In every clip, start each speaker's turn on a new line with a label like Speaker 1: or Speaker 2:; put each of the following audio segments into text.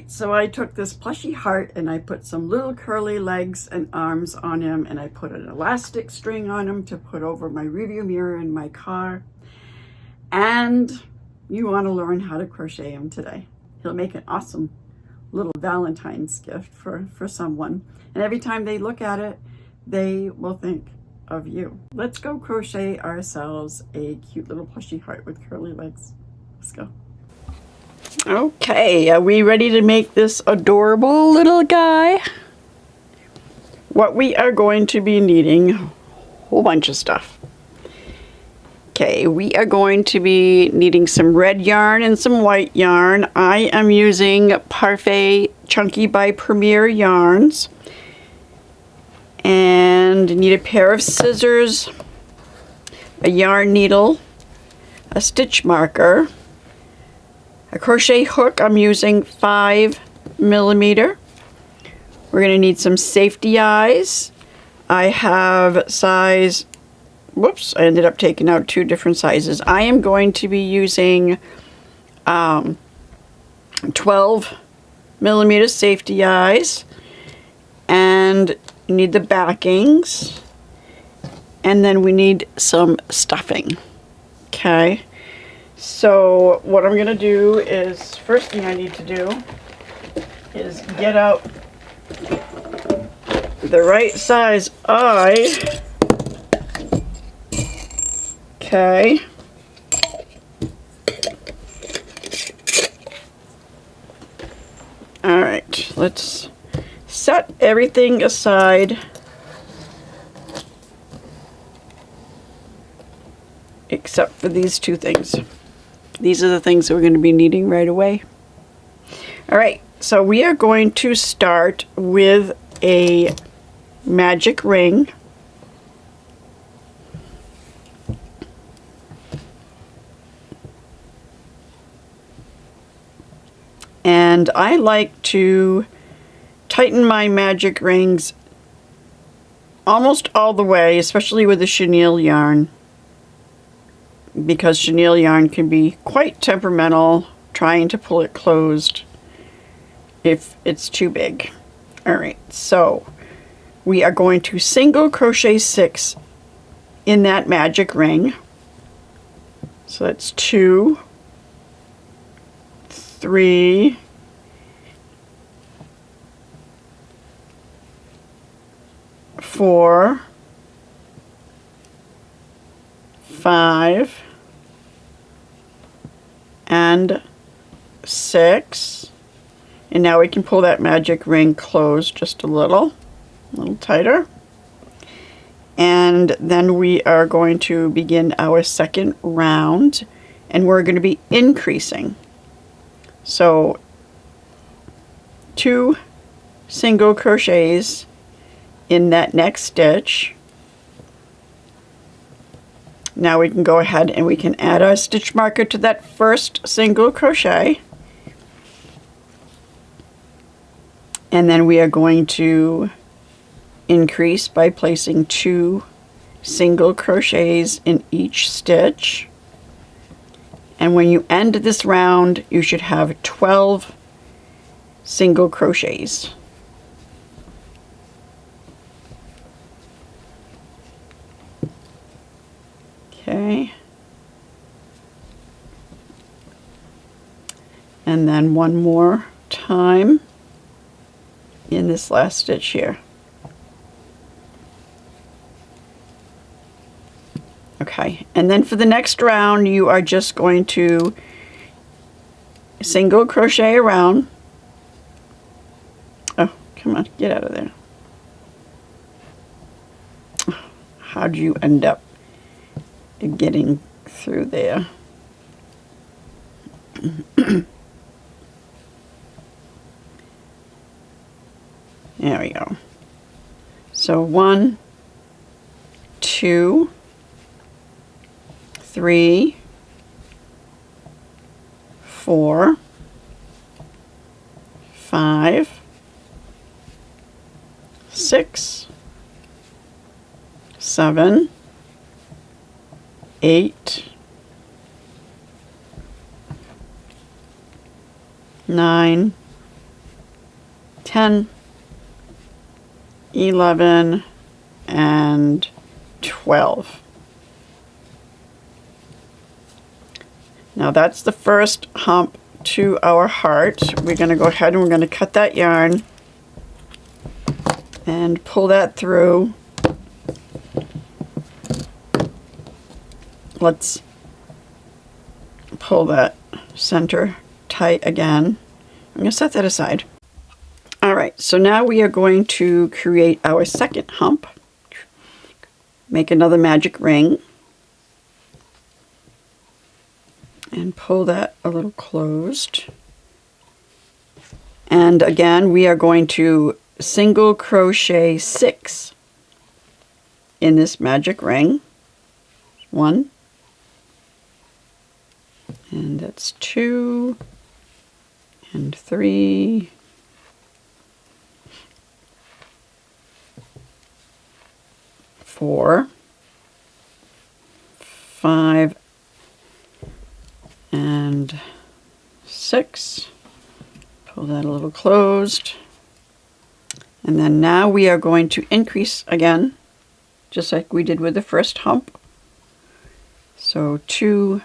Speaker 1: right, so I took this plushy heart and I put some little curly legs and arms on him, and I put an elastic string on him to put over my review mirror in my car. And you want to learn how to crochet him today. He'll make an awesome little Valentine's gift for someone. And every time they look at it, they will think of you. Let's go crochet ourselves a cute little plushy heart with curly legs. Let's go. Okay, are we ready to make this adorable little guy? What we are going to be needing, a whole bunch of stuff. Okay, we are going to be needing some red yarn and some white yarn. I am using Parfait Chunky by Premier yarns. And need a pair of scissors, a yarn needle, a stitch marker, a crochet hook. I'm using 5mm. We're going to need some safety eyes. I have size, whoops, I ended up taking out 2 different sizes. I am going to be using 12mm safety eyes, and you need the backings, and then we need some stuffing. Okay, so what I'm going to do is, first thing I need to do is get out the right size eye. Okay. All right, let's set everything aside except for these 2 things. These are the things that we're going to be needing right away. All right, so we are going to start with a magic ring. And I like to tighten my magic rings almost all the way, especially with the chenille yarn, because chenille yarn can be quite temperamental trying to pull it closed if it's too big. All right, so we are going to single crochet 6 in that magic ring. So that's 2, 3, 4, 5, and 6. And now we can pull that magic ring closed just a little tighter. And then we are going to begin our second round, and we're going to be increasing. So 2 single crochets in that next stitch. Now we can go ahead and we can add our stitch marker to that first single crochet. And then we are going to increase by placing 2 single crochets in each stitch. And when you end this round, you should have 12 single crochets. Okay. And then one more time in this last stitch here. Okay, and then for the next round you are just going to single crochet around. Oh, come on, get out of there. How'd you end up getting through there? There we go. So 1, 2, 3, 4, 5, 6, 7, 8, 9, 10, 11, and 12. Now that's the first hump to our heart. We're going to go ahead and we're going to cut that yarn and pull that through. Let's pull that center tight again. I'm going to set that aside. Alright, so now we are going to create our second hump. Make another magic ring. And pull that a little closed. And again, we are going to single crochet 6 in this magic ring. 1. And that's 2. And 3. 4. 5. And 6. Pull that a little closed. And then now we are going to increase again, just like we did with the first hump. So 2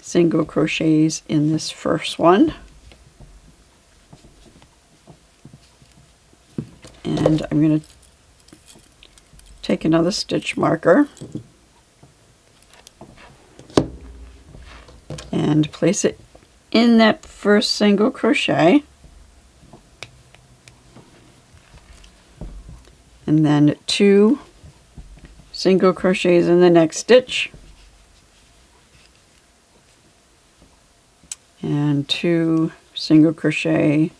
Speaker 1: single crochets in this first one. And I'm going to take another stitch marker and place it in that first single crochet, and then 2 single crochets in the next stitch, and 2 single crochet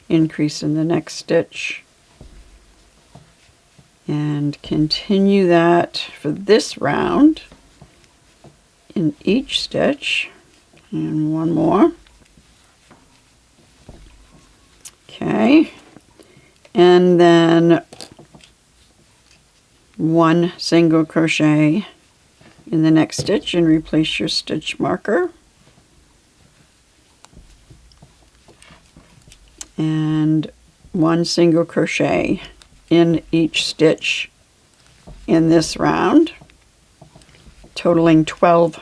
Speaker 1: increase in the next stitch, and continue that for this round in each stitch. And one more. Okay. And then 1 single crochet in the next stitch and replace your stitch marker. And 1 single crochet in each stitch in this round, totaling 12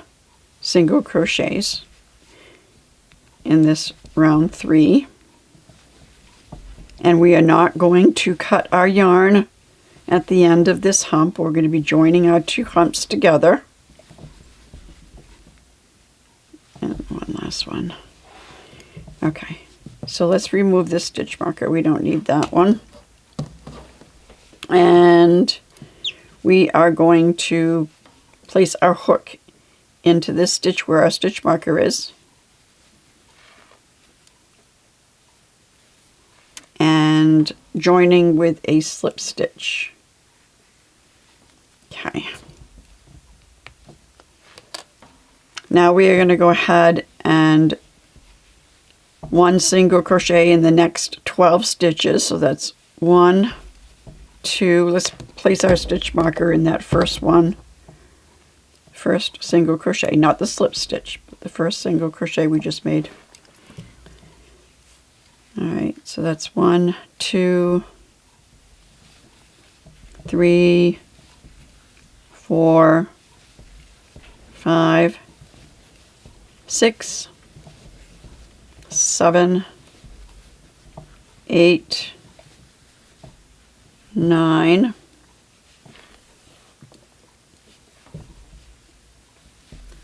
Speaker 1: single crochets in this round 3. And we are not going to cut our yarn at the end of this hump. We're going to be joining our 2 humps together. And one last one. Okay, so let's remove this stitch marker. We don't need that one. And we are going to place our hook into this stitch where our stitch marker is. And joining with a slip stitch. Okay. Now we are going to go ahead and 1 single crochet in the next 12 stitches. So that's 1, 2. Let's place our stitch marker in that first one. First single crochet, not the slip stitch, but the first single crochet we just made. Alright, so that's 1, 2, 3, 4, 5, 6, 7, 8, 9,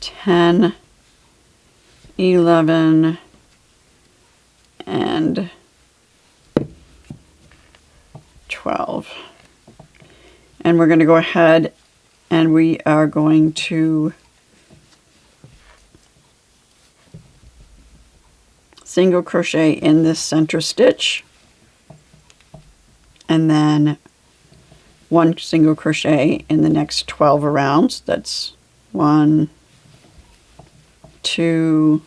Speaker 1: 10, 11, and 12. And we're going to go ahead and we are going to single crochet in this center stitch, and then 1 single crochet in the next 12 around. That's 1, 2,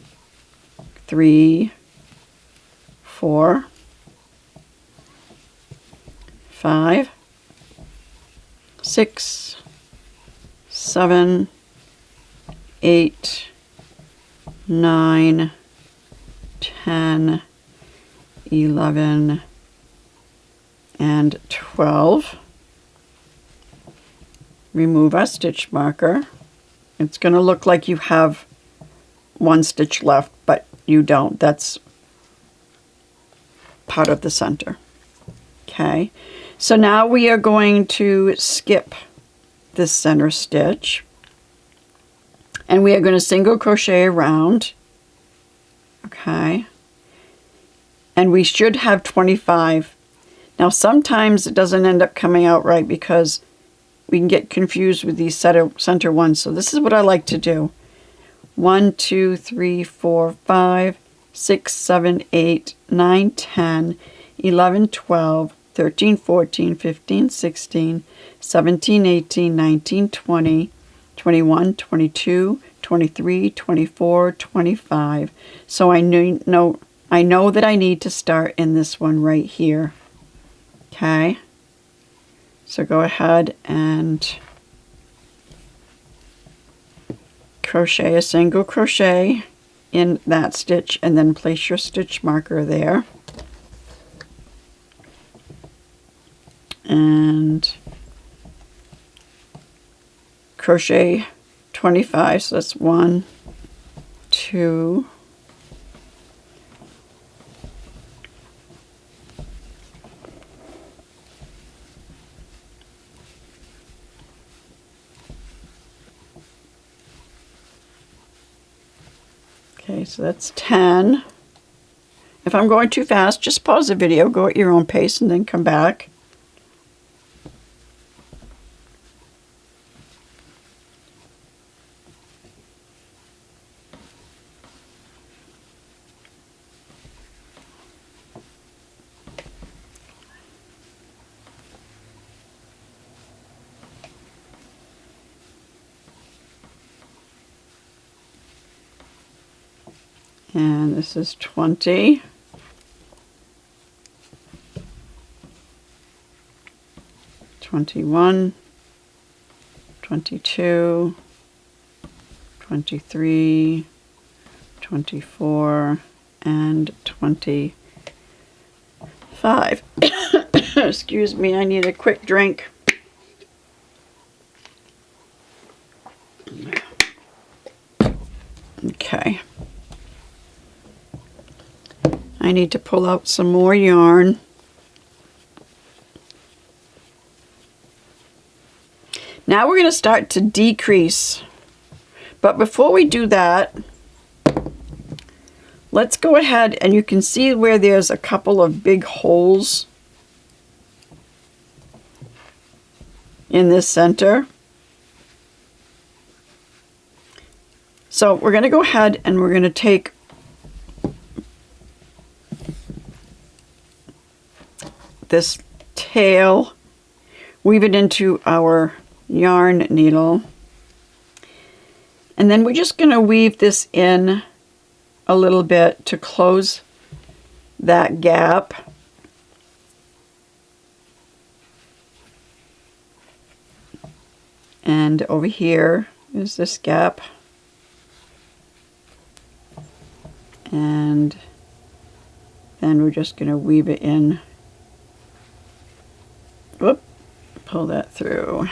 Speaker 1: 3, 4, 5, 6, 7, 8, 9, 10, 11, and 12. Remove our stitch marker. It's going to look like you have one stitch left, but you don't. That's part of the center. Okay, so now we are going to skip this center stitch, and we are going to single crochet around. Okay, and we should have 25. Now sometimes it doesn't end up coming out right because we can get confused with these center ones. So this is what I like to do. 1, 2, 3, 4, 5, 6, 7, 8, 9, 10, 11, 12, 13, 14, 15, 16, 17, 18, 19, 20, 21, 22, 23, 24, 25. So I know that I need to start in this one right here. Okay. So go ahead and crochet a single crochet in that stitch and then place your stitch marker there. And crochet 25, so that's 1, 2, okay, so that's 10. If I'm going too fast, just pause the video, go at your own pace, and then come back. And this is 20. 21, 22, 23, 24, and 25. Excuse me, I need a quick drink. Okay. I need to pull out some more yarn. Now we're going to start to decrease. But before we do that, let's go ahead, and you can see where there's a couple of big holes in this center. So we're going to go ahead and we're going to take this tail, weave it into our yarn needle, and then we're just going to weave this in a little bit to close that gap. And over here is this gap, and then we're just going to weave it in. Whoop, pull that through.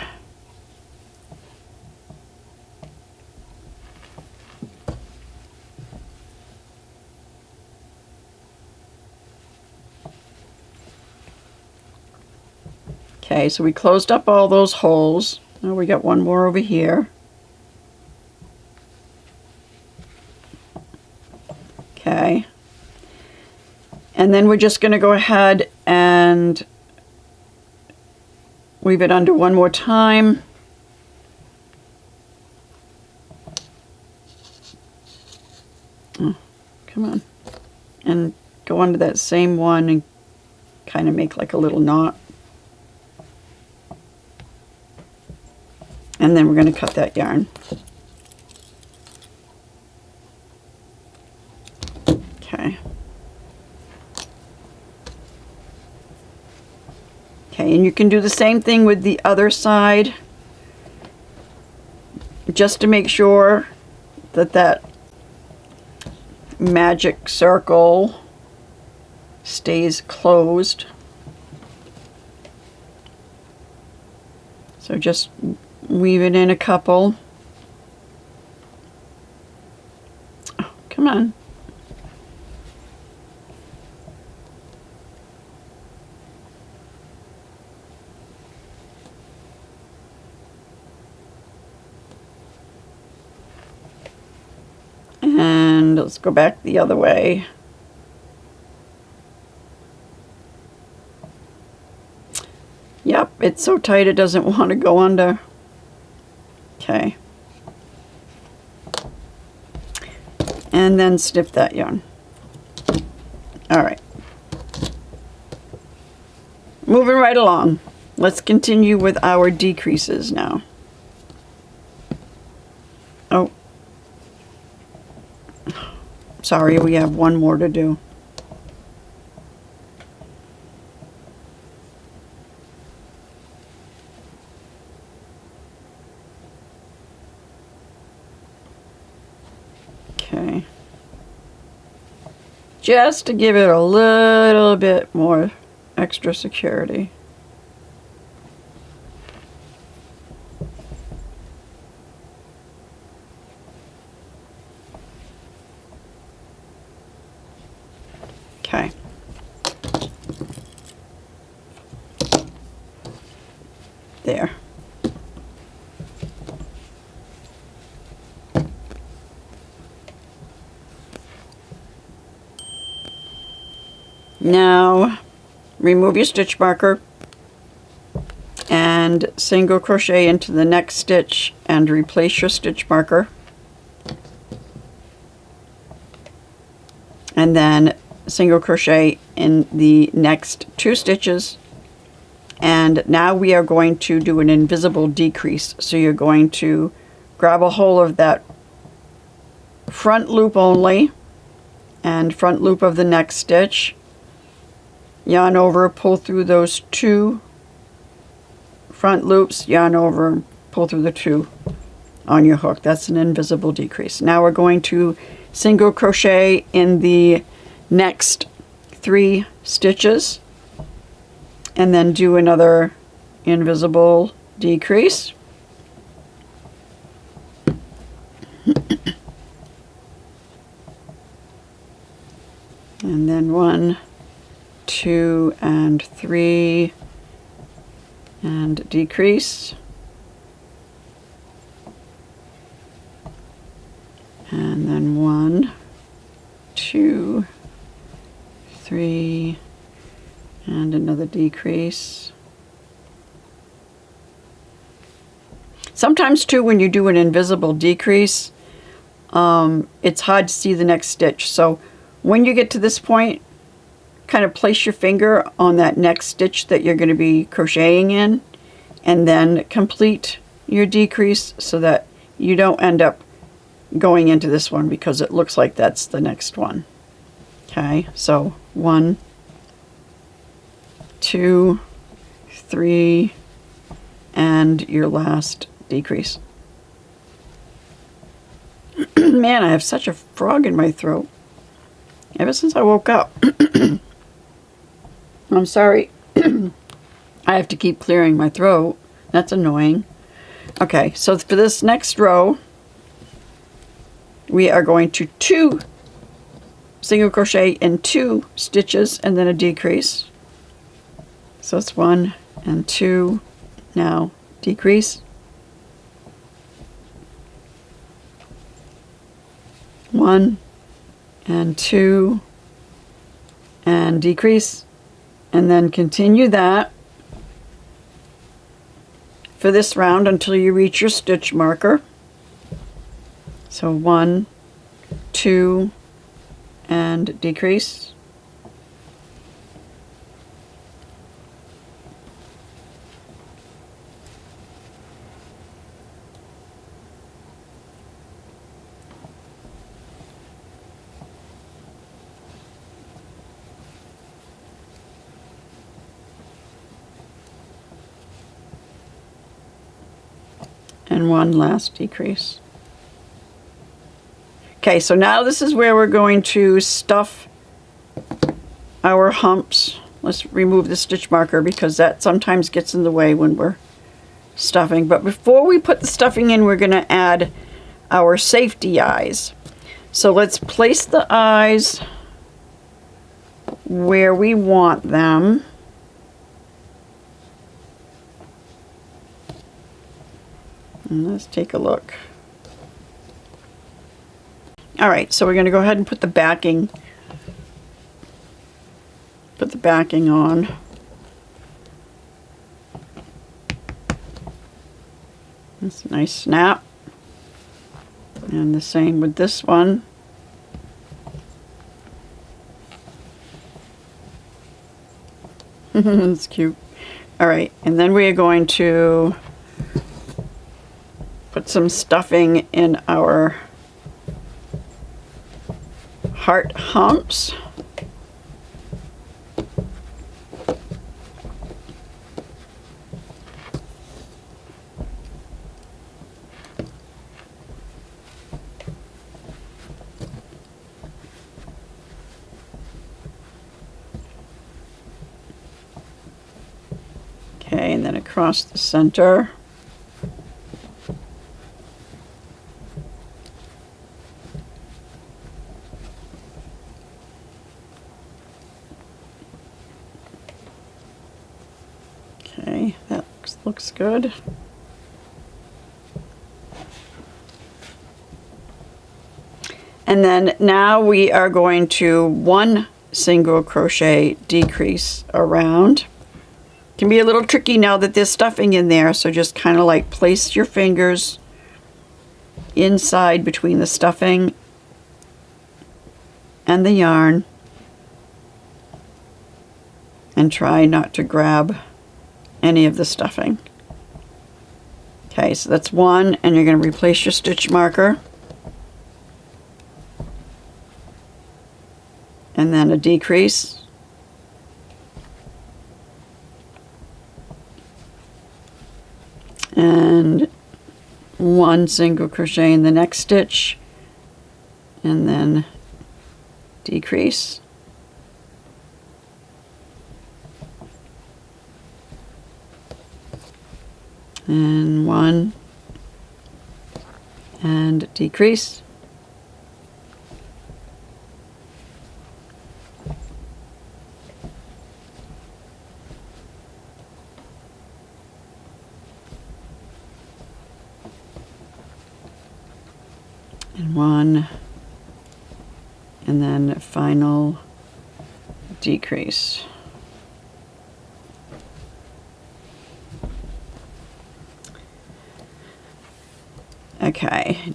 Speaker 1: Okay, so we closed up all those holes. Now we got one more over here. Okay. And then we're just going to go ahead and weave it under one more time. Oh, come on. And go under that same one and kind of make like a little knot. And then we're going to cut that yarn. Okay. Okay, and you can do the same thing with the other side, just to make sure that that magic circle stays closed. So just weave it in a couple. Oh, come on. And let's go back the other way. Yep, it's so tight it doesn't want to go under. Okay. And then snip that yarn. All right. Moving right along. Let's continue with our decreases now. Oh. Sorry, we have one more to do. Okay. Just to give it a little bit more extra security. Okay. There. Now, remove your stitch marker and single crochet into the next stitch and replace your stitch marker. And then single crochet in the next 2 stitches. And now we are going to do an invisible decrease. So you're going to grab a hold of that front loop only and front loop of the next stitch. Yarn over, pull through those 2 front loops, yarn over, pull through the 2 on your hook. That's an invisible decrease. Now we're going to single crochet in the next 3 stitches and then do another invisible decrease. And then 1, 2, and 3, and decrease. And then 1, 2, 3, and another decrease. Sometimes too, when you do an invisible decrease, it's hard to see the next stitch. So when you get to this point, kind of place your finger on that next stitch that you're going to be crocheting in, and then complete your decrease so that you don't end up going into this one because it looks like that's the next one. Okay, so 1, 2, 3, and your last decrease. Man, I have such a frog in my throat ever since I woke up. I'm sorry. I have to keep clearing my throat. That's annoying. Okay, so for this next row, we are going to 2 single crochet in 2 stitches and then a decrease. So it's 1 and 2. Now decrease. 1 and 2 and decrease. And then continue that for this round until you reach your stitch marker. So 1, 2, and decrease. And 1 last decrease. Okay, so now this is where we're going to stuff our humps. Let's remove the stitch marker because that sometimes gets in the way when we're stuffing. But before we put the stuffing in, we're going to add our safety eyes. So let's place the eyes where we want them. And let's take a look. All right, so we're going to go ahead and put the backing on. That's a nice snap. And the same with this one. That's cute. All right, and then we are going to put some stuffing in our heart humps. Okay, and then across the center. Okay, that looks good. And then now we are going to 1 single crochet decrease around. Can be a little tricky now that there's stuffing in there, so just kind of like place your fingers inside between the stuffing and the yarn and try not to grab any of the stuffing. Okay, so that's 1, and you're going to replace your stitch marker and then a decrease. And 1 single crochet in the next stitch and then decrease. And 1 and decrease. And 1 and then final decrease. Okay,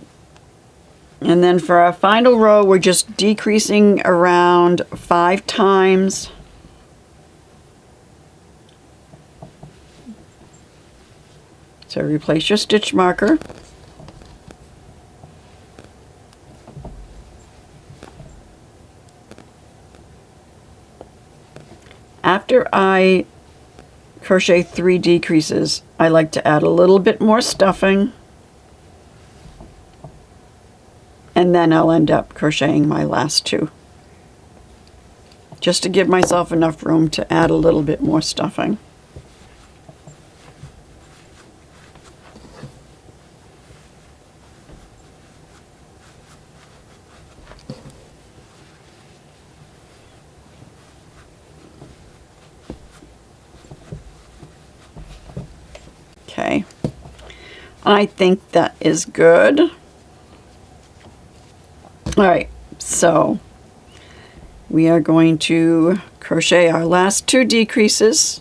Speaker 1: and then for our final row, we're just decreasing around 5 times. So replace your stitch marker. After I crochet 3 decreases, I like to add a little bit more stuffing, and then I'll end up crocheting my last 2, just to give myself enough room to add a little bit more stuffing. Okay, I think that is good. All right, so we are going to crochet our last 2 decreases.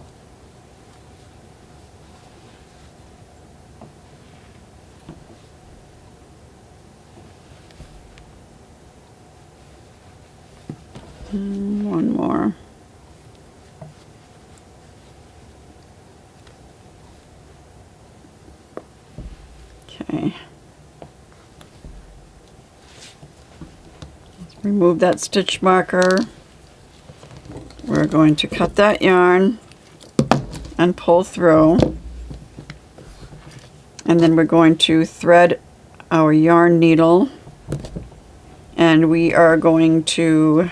Speaker 1: And 1 more. Okay. Let's remove that stitch marker. We're going to cut that yarn and pull through. And then we're going to thread our yarn needle. And we are going to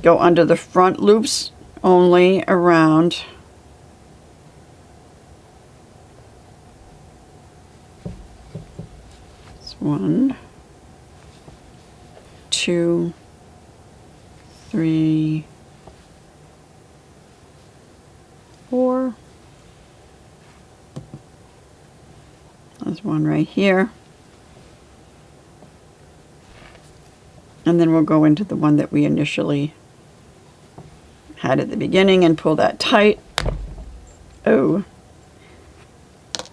Speaker 1: go under the front loops only around 1, 2, 3, 4. There's one right here. And then we'll go into the one that we initially had at the beginning and pull that tight. Oh.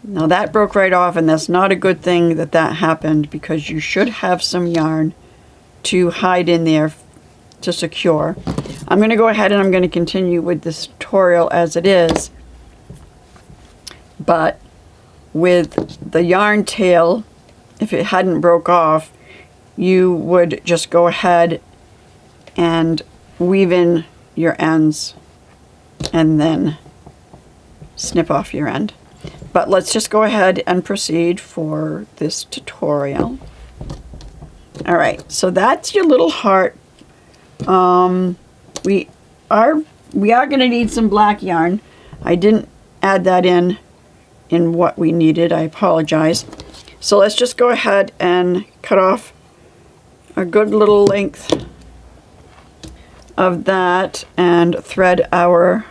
Speaker 1: Now that broke right off, and that's not a good thing that that happened, because you should have some yarn to hide in there to secure. I'm going to go ahead and I'm going to continue with this tutorial as it is. But with the yarn tail, if it hadn't broke off, you would just go ahead and weave in your ends and then snip off your end. But let's just go ahead and proceed for this tutorial. All right, so that's your little heart. We are going to need some black yarn. I didn't add that in what we needed. I apologize. So let's just go ahead and cut off a good little length of that and thread our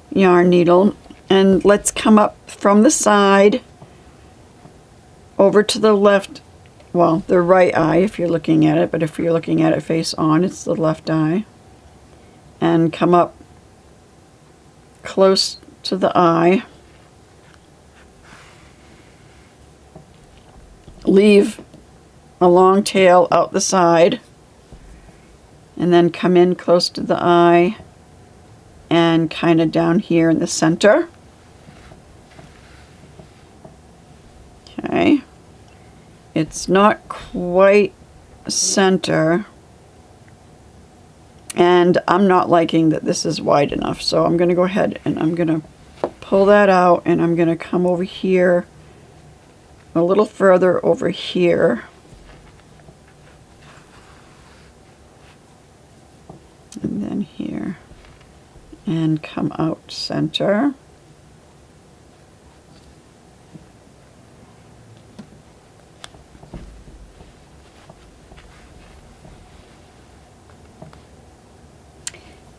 Speaker 1: yarn needle. And let's come up from the side over to the left, well, the right eye if you're looking at it, but if you're looking at it face on, it's the left eye. And come up close to the eye. Leave a long tail out the side. And then come in close to the eye and kind of down here in the center. Okay, it's not quite center, and I'm not liking that this is wide enough, so I'm going to go ahead and I'm going to pull that out, and I'm going to come over here a little further over here, and then here, and come out center.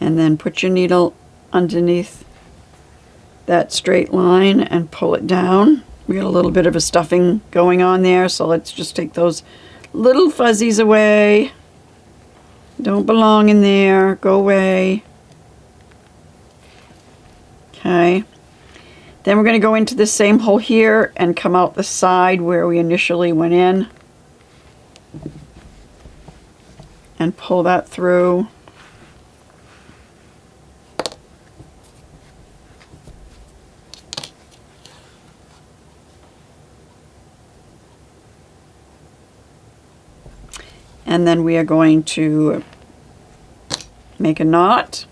Speaker 1: And then put your needle underneath that straight line and pull it down. We got a little bit of a stuffing going on there, so let's just take those little fuzzies away. Don't belong in there. Go away. Okay. Then we're going to go into the same hole here and come out the side where we initially went in. And pull that through. And then we are going to make a knot.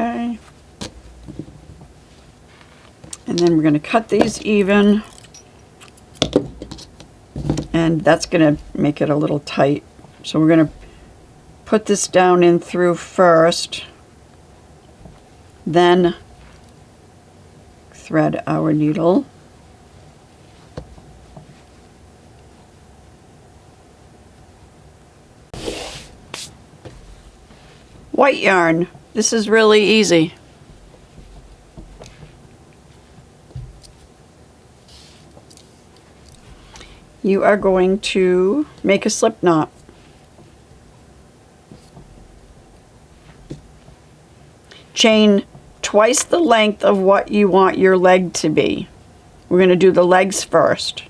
Speaker 1: Okay, and then we're going to cut these even, and that's going to make it a little tight. So we're going to put this down in through first, then thread our needle. White yarn. This is really easy. You are going to make a slip knot. Chain twice the length of what you want your leg to be. We're going to do the legs first.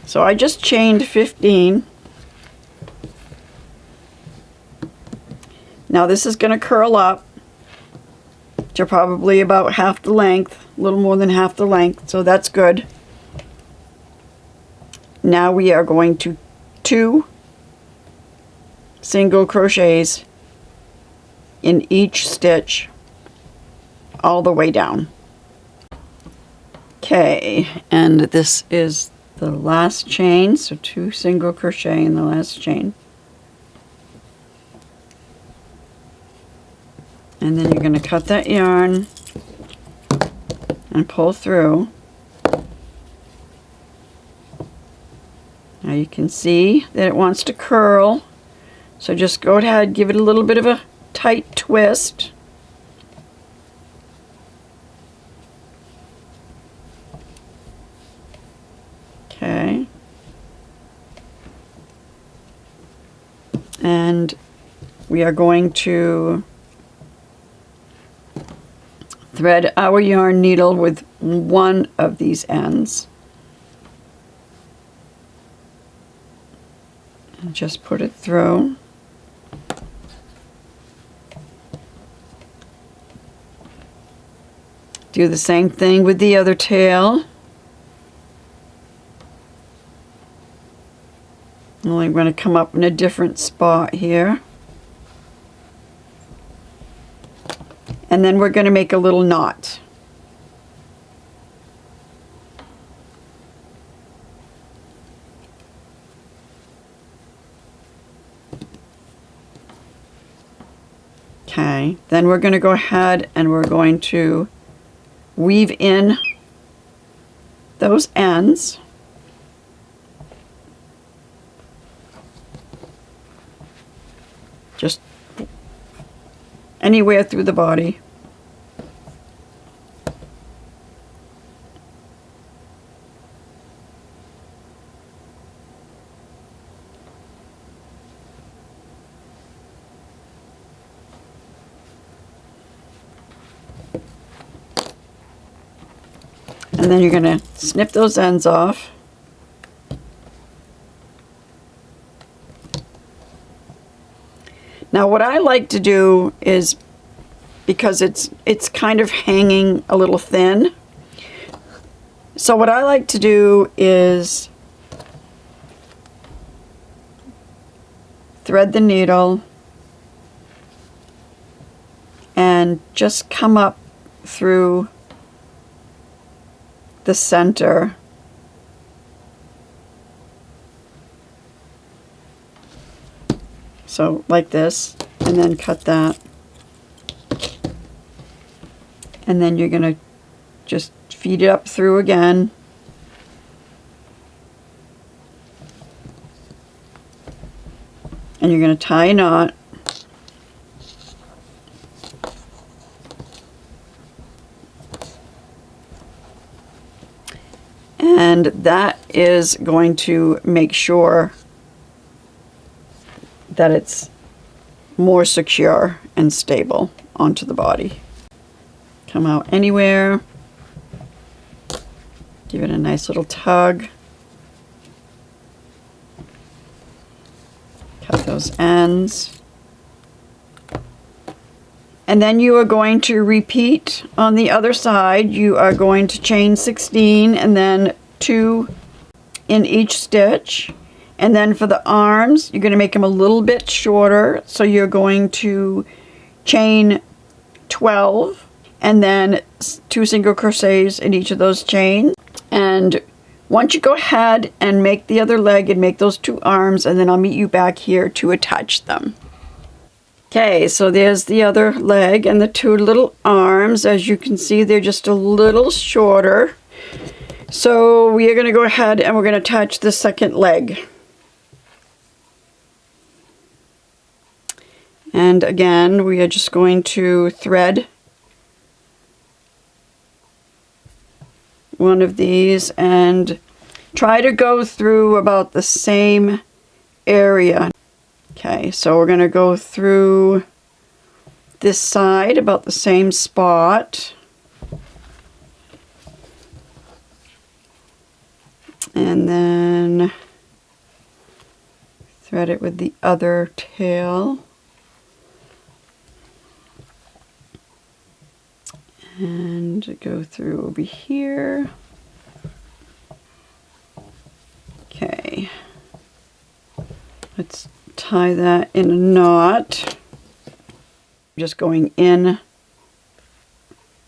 Speaker 1: So I just chained 15. Now this is going to curl up to probably about half the length, a little more than half the length, so that's good. now we are going to 2 single crochets in each stitch all the way down. Okay, and this is the last chain, so 2 single crochet in the last chain. And then you're going to cut that yarn and pull through. Now you can see that it wants to curl, so just go ahead, give it a little bit of a tight twist. Okay. And we are going to thread our yarn needle with one of these ends. And just put it through. Do the same thing with the other tail. Only I'm going to come up in a different spot here. And then we're going to make a little knot. Okay, then we're going to go ahead and we're going to weave in those ends. Just anywhere through the body. And then you're going to snip those ends off. Now what I like to do is, because it's kind of hanging a little thin, so what I like to do is thread the needle and just come up through the center. So like this, and then cut that. And then you're going to just feed it up through again. And you're going to tie a knot. And that is going to make sure that it's more secure and stable onto the body. Come out anywhere. Give it a nice little tug. Cut those ends. And then you are going to repeat on the other side. You are going to chain 16 and then 2 in each stitch. And then for the arms, you're going to make them a little bit shorter. So you're going to chain 12 and then 2 single crochets in each of those chains. And once you go ahead and make the other leg and make those 2 arms, and then I'll meet you back here to attach them. Okay, so there's the other leg and the 2 little arms. As you can see, they're just a little shorter. So we are going to go ahead and we're going to attach the second leg. And again, we are just going to thread one of these and try to go through about the same area. Okay, so we're going to go through this side about the same spot. And then thread it with the other tail. And go through over here. Okay. tie that in a knot. Just going in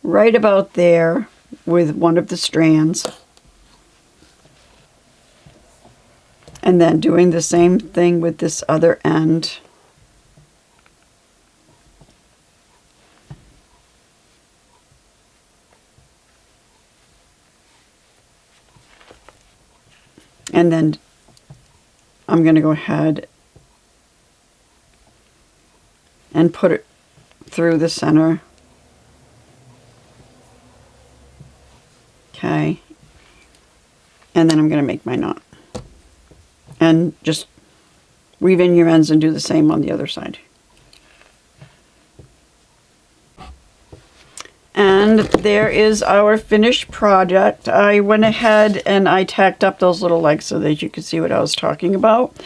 Speaker 1: right about there with one of the strands. And then doing the same thing with this other end. And then I'm going to go ahead and put it through the center. Okay. And then I'm going to make my knot. And just weave in your ends and do the same on the other side. And there is our finished project. I went ahead and I tacked up those little legs so that you could see what I was talking about.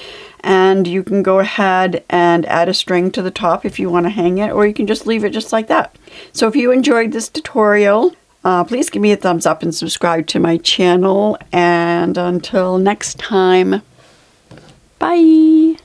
Speaker 1: And you can go ahead and add a string to the top if you want to hang it, or you can just leave it just like that. So if you enjoyed this tutorial, please give me a thumbs up and subscribe to my channel. And until next time, bye!